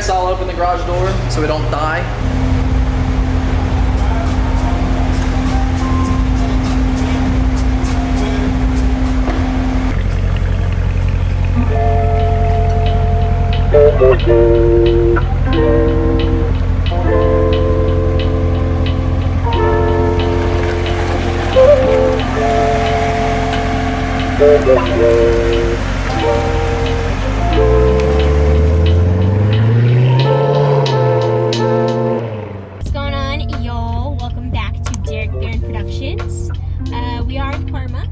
guess I'll open the garage door so we don't die. What's going on, y'all? Welcome back to DerekBaranProductions. We are in Parma,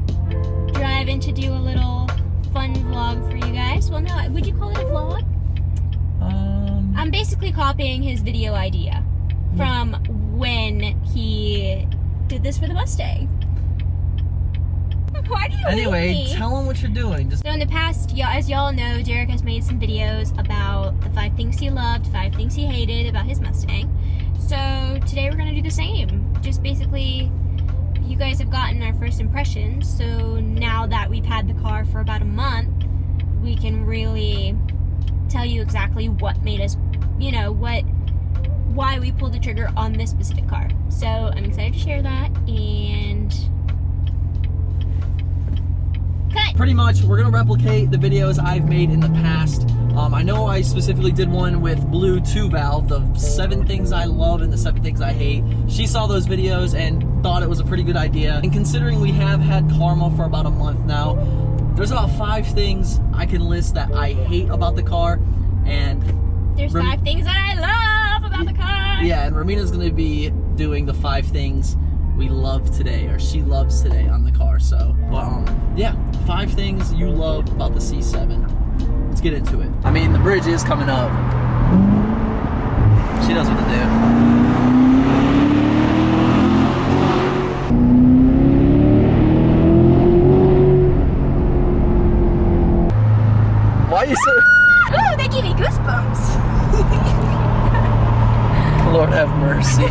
driving to do a little fun vlog for you guys. Well, no, would you call it a vlog? I'm basically copying his video idea from when he did this for the Mustang. Why do you Anyway, hate me? tell them what you're doing. So in the past, as y'all know, Derek has made some videos about the 5 things he loved, 5 things he hated about his Mustang. So today we're gonna do the same. Just basically, you guys have gotten our first impressions. So now that we've had the car for about a month, we can really tell you exactly what made us, you know, why we pulled the trigger on this specific car. So I'm excited to share that, and cut. Pretty much, we're gonna replicate the videos I've made in the past. I know I specifically did one with blue 2-valve, the 7 things I love and the 7 things I hate. She saw those videos and thought it was a pretty good idea. And considering we have had Karma for about a month now, there's about 5 things I can list that I hate about the car. And There's 5 things that I love about the car. yeah, and Ramina's gonna be doing the 5 things we love today, or she loves today on the car. So, yeah, 5 things you love about the C7. Let's get into it. I mean, the bridge is coming up. She knows what to do. Why are you so... Ooh, they give me goosebumps. Lord have mercy.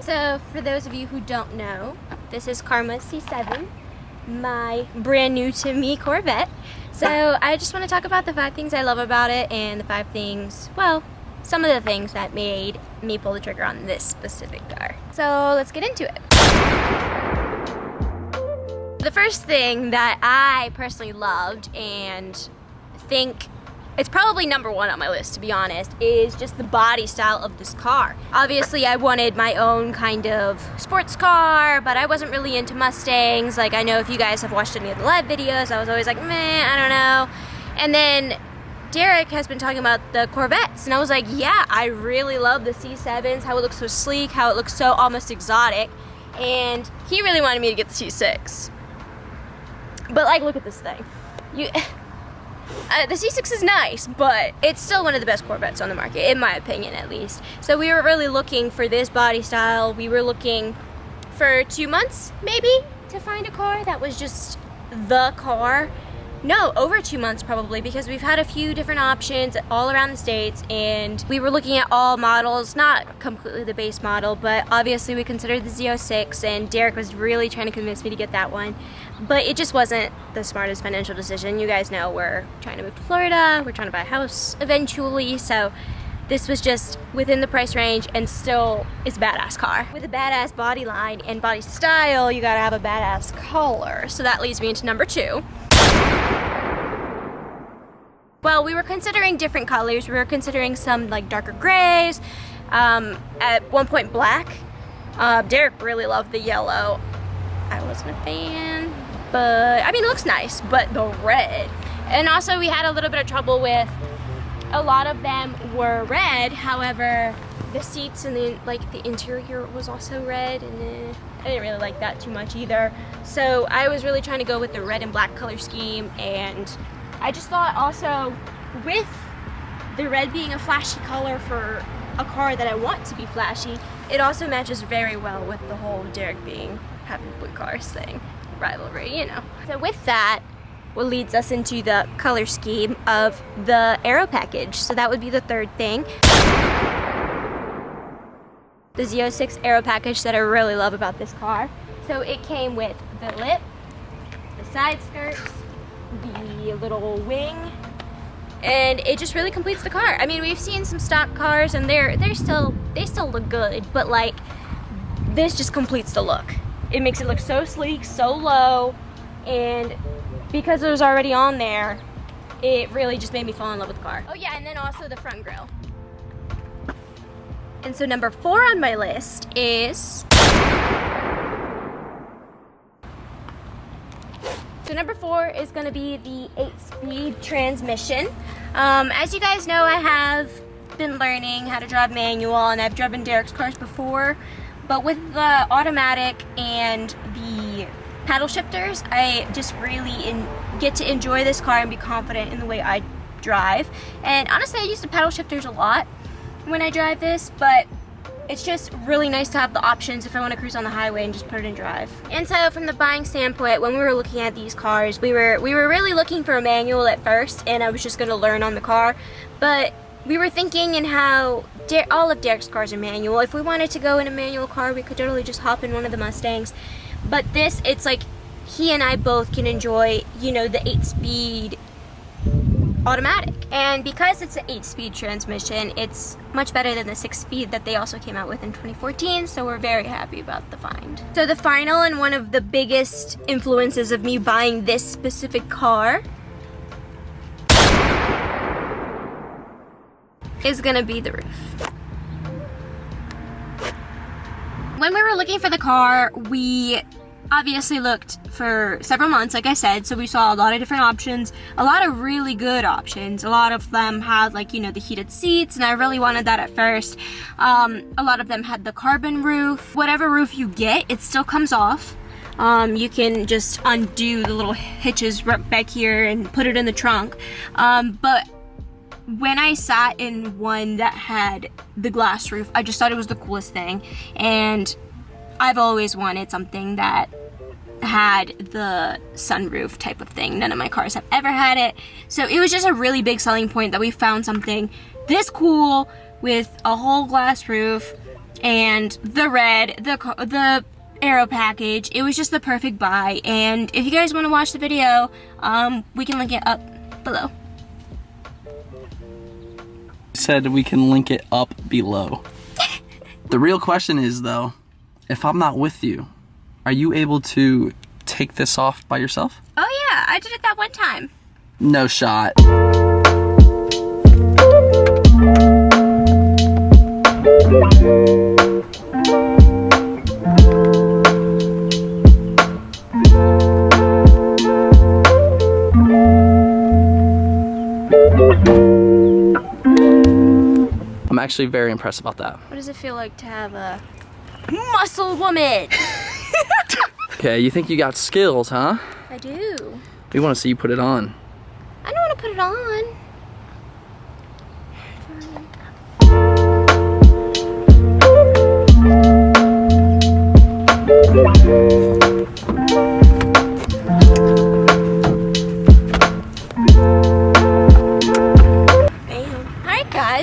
So, for those of you who don't know, this is Karma's C7, my brand new to me Corvette. So, I just want to talk about the 5 things I love about it and the 5 things, well, some of the things that made me pull the trigger on this specific car. So, let's get into it. The first thing that I personally loved and think it's probably number 1 on my list, to be honest, is just the body style of this car. Obviously, I wanted my own kind of sports car, but I wasn't really into Mustangs. Like, I know if you guys have watched any of the live videos, I was always like, meh, I don't know. And then Derek has been talking about the Corvettes, and I was like, yeah, I really love the C7s, how it looks so sleek, how it looks so almost exotic. And he really wanted me to get the C6. But, like, look at this thing. The C6 is nice, but it's still one of the best Corvettes on the market, in my opinion at least. So we were really looking for this body style. We were looking for 2 months, maybe, to find a car that was just the car. No, over 2 months probably, because we've had a few different options all around the States, and we were looking at all models, not completely the base model, but obviously we considered the Z06, and Derek was really trying to convince me to get that one. But it just wasn't the smartest financial decision. You guys know we're trying to move to Florida, we're trying to buy a house eventually, so this was just within the price range and still is a badass car. With a badass body line and body style, you gotta have a badass color. So that leads me into number 2. Well, we were considering different colors. We were considering some like darker grays, at one point black. Derek really loved the yellow. I wasn't a fan, but I mean it looks nice, but the red. And also we had a little bit of trouble with, a lot of them were red, however the seats and then like the interior was also red, and I didn't really like that too much either. So I was really trying to go with the red and black color scheme, and I just thought also with the red being a flashy color for a car that I want to be flashy, it also matches very well with the whole Derek being having blue cars thing, rivalry, you know. So with that, what leads us into the color scheme of the aero package. So that would be the third thing. The Z06 aero package that I really love about this car. So it came with the lip, the side skirts, the little wing, and it just really completes the car. I mean, we've seen some stock cars and they still look good, but like this just completes the look. It makes it look so sleek, so low, and because it was already on there, it really just made me fall in love with the car. Oh yeah, and then also the front grille. And so number 4 on my list is... So number 4 is going to be the 8-speed transmission. As you guys know, I have been learning how to drive manual, and I've driven Derek's cars before, but with the automatic and the paddle shifters, I just really get to enjoy this car and be confident in the way I drive. And honestly, I use the paddle shifters a lot when I drive this, but it's just really nice to have the options if I want to cruise on the highway and just put it in drive. And so from the buying standpoint, when we were looking at these cars, we were really looking for a manual at first, and I was just going to learn on the car, but we were thinking in how all of Derek's cars are manual. If we wanted to go in a manual car, we could totally just hop in one of the Mustangs. But this, it's like he and I both can enjoy, you know, the 8-speed automatic. And because it's an 8-speed transmission, it's much better than the 6-speed that they also came out with in 2014, so we're very happy about the find. So the final and one of the biggest influences of me buying this specific car is gonna be the roof. When we were looking for the car, we obviously looked for several months, like I said, so we saw a lot of different options, a lot of really good options. A lot of them had, like, you know, the heated seats, and I really wanted that at first. A lot of them had the carbon roof. Whatever roof you get, it still comes off. You can just undo the little hitches right back here and put it in the trunk. But when I sat in one that had the glass roof, I just thought it was the coolest thing, and I've always wanted something that had the sunroof type of thing. None of my cars have ever had it, so it was just a really big selling point that we found something this cool with a whole glass roof and the red, the aero package. It was just the perfect buy, and if you guys want to watch the video, we can link it up below. Said we can link it up below. The real question is, though, if I'm not with you, are you able to take this off by yourself? Oh yeah, I did it that one time. No shot. I'm actually very impressed about that. What does it feel like to have a muscle woman? Okay, you think you got skills, huh? I do. We want to see you put it on. I don't want to put it on.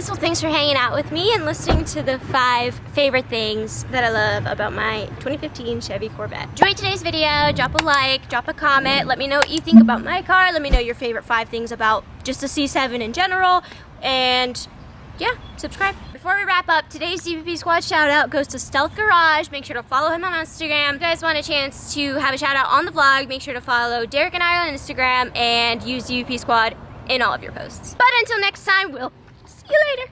Well, thanks for hanging out with me and listening to the 5 favorite things that I love about my 2015 Chevy Corvette. Enjoy today's video, drop a like, drop a comment, let me know what you think about my car, let me know your favorite 5 things about just the C7 in general, and yeah, subscribe. Before we wrap up, today's DVP Squad shout out goes to Stealth Garage. Make sure to follow him on Instagram. If you guys want a chance to have a shout out on the vlog, make sure to follow Derek and I on Instagram and use DVP Squad in all of your posts. But until next time, we'll see you later.